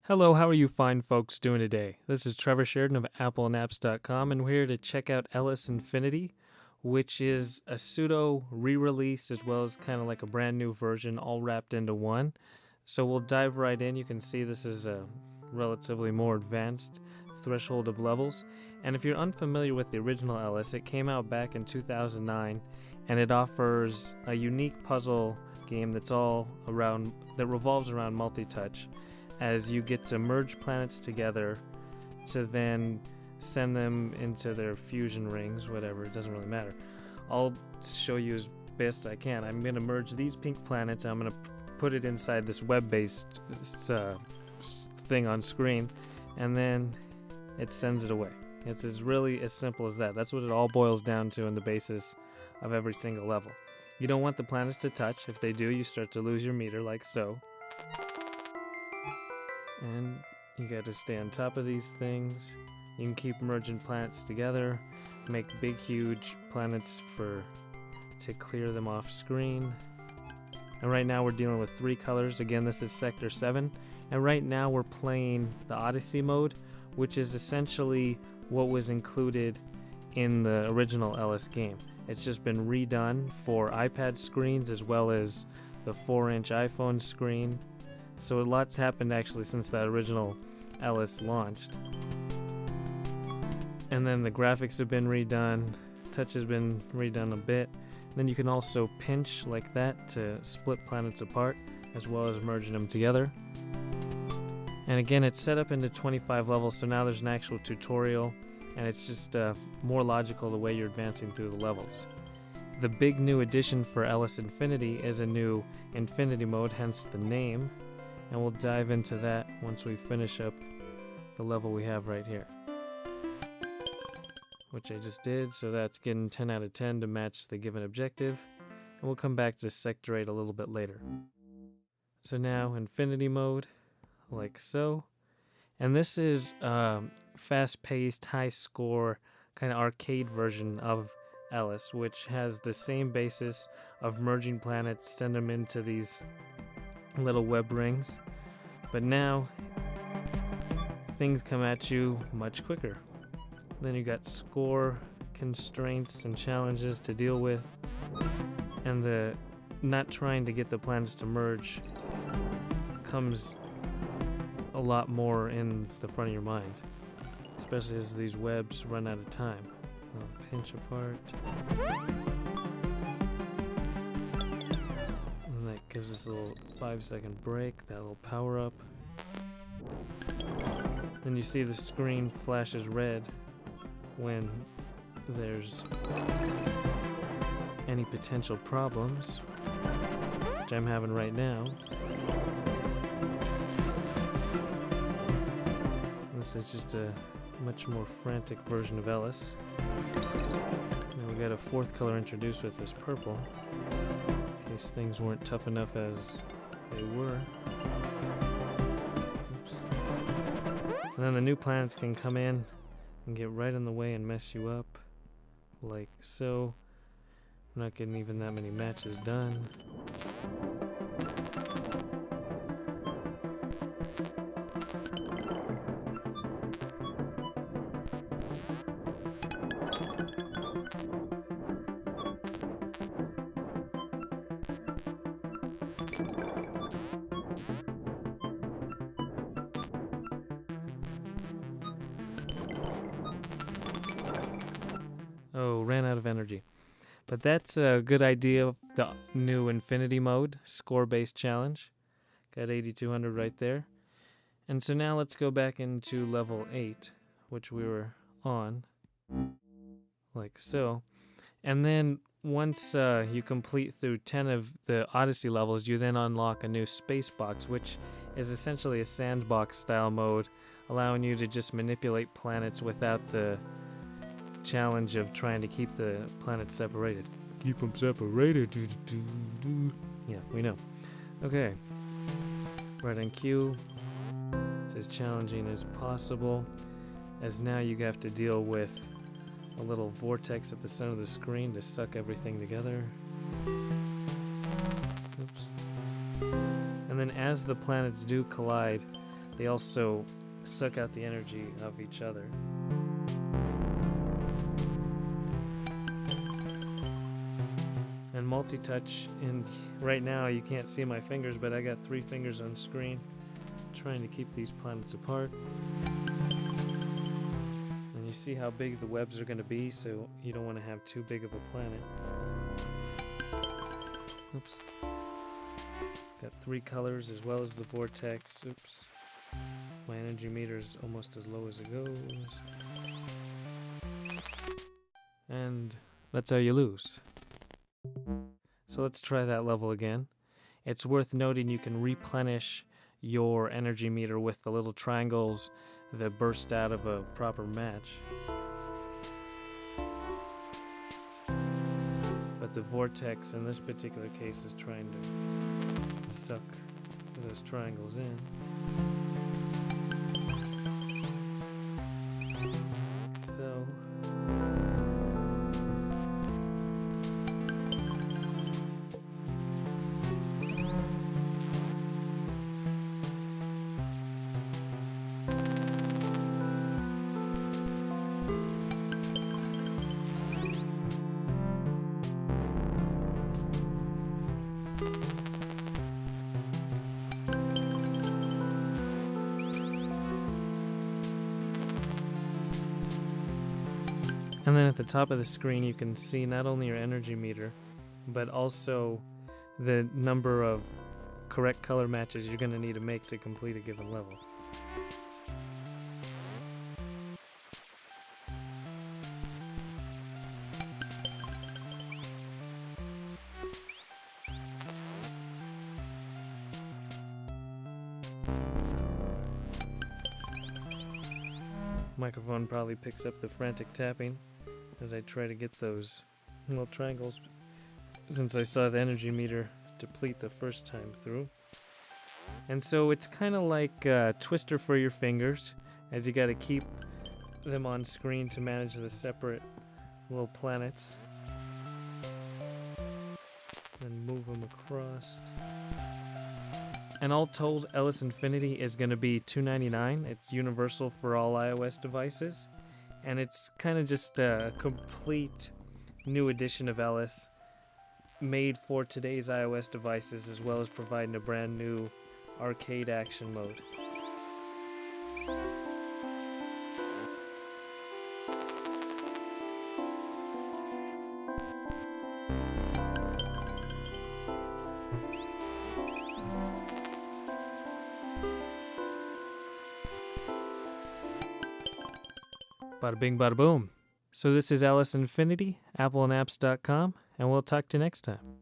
Hello, how are you fine folks doing today? This is Trevor Sheridan of AppleandApps.com, and we're here to check out Eliss Infinity, which is a pseudo re-release as well as kind of like a brand new version all wrapped into one. So we'll dive right in. You can see this is a relatively more advanced threshold of levels. And if you're unfamiliar with the original Eliss, it came out back in 2009, and it offers a unique puzzle game that revolves around multi-touch, as you get to merge planets together to then send them into their fusion rings, whatever, it doesn't really matter. I'll show you as best I can. I'm going to merge these pink planets, I'm going to put it inside this web-based thing on screen, and then it sends it away. It's really as simple as that. That's what it all boils down to in the basis of every single level. You don't want the planets to touch. If they do, you start to lose your meter, like so. And you got to stay on top of these things. You can keep merging planets together, make big huge planets to clear them off screen. And right now we're dealing with 3 colors. Again, this is Sector 7. And right now we're playing the Odyssey mode, which is essentially what was included in the original Eliss game. It's just been redone for iPad screens as well as the 4-inch iPhone screen. So a lot's happened actually since that original Eliss launched. And then the graphics have been redone, touch has been redone a bit. Then you can also pinch like that to split planets apart, as well as merging them together. And again, it's set up into 25 levels, so now there's an actual tutorial, and it's just more logical the way you're advancing through the levels. The big new addition for Eliss Infinity is a new Infinity mode, hence the name. And we'll dive into that once we finish up the level we have right here, which I just did, so that's getting 10 out of 10 to match the given objective, and we'll come back to Sector 8 a little bit later. So now Infinity mode, like so, and this is fast-paced, high-score, kind of arcade version of Eliss, which has the same basis of merging planets, send them into these little web rings, but now things come at you much quicker. Then you got score constraints and challenges to deal with, and the not trying to get the planets to merge comes a lot more in the front of your mind, especially as these webs run out of time. I'll pinch apart. Gives us a little 5-second break, that little power up. Then you see the screen flashes red when there's any potential problems, which I'm having right now. This is just a much more frantic version of Eliss. Now we got a 4th color introduced with this purple. Things weren't tough enough as they were. Oops. And then the new planets can come in and get right in the way and mess you up, like so. We're not getting even that many matches done. Oh, ran out of energy. But that's a good idea of the new Infinity mode, score-based challenge. Got 8200 right there. And so now let's go back into level 8, which we were on, like so. And then once you complete through 10 of the Odyssey levels, you then unlock a new space box, which is essentially a sandbox style mode, allowing you to just manipulate planets without the challenge of trying to keep the planets separated. Keep them separated. Yeah, we know. Okay. Right on cue. It's as challenging as possible, as now you have to deal with a little vortex at the center of the screen to suck everything together. Oops. And then as the planets do collide, they also suck out the energy of each other. And multi-touch, and right now you can't see my fingers, but I got 3 fingers on screen trying to keep these planets apart. And you see how big the webs are going to be, so you don't want to have too big of a planet. Oops. Got 3 colors as well as the vortex. Oops. My energy meter is almost as low as it goes. And that's how you lose. So let's try that level again. It's worth noting you can replenish your energy meter with the little triangles that burst out of a proper match. But the vortex in this particular case is trying to suck those triangles in. So and then at the top of the screen you can see not only your energy meter, but also the number of correct color matches you're going to need to make to complete a given level. Microphone probably picks up the frantic tapping as I try to get those little triangles, since I saw the energy meter deplete the first time through. And so it's kind of like a twister for your fingers, as you got to keep them on screen to manage the separate little planets and move them across. And all told, Eliss Infinity is going to be $299. It's universal for all iOS devices. And it's kind of just a complete new edition of Eliss, made for today's iOS devices, as well as providing a brand new arcade action mode. Bada bing, bada boom. So this is Eliss Infinity, appleandapps.com, and we'll talk to you next time.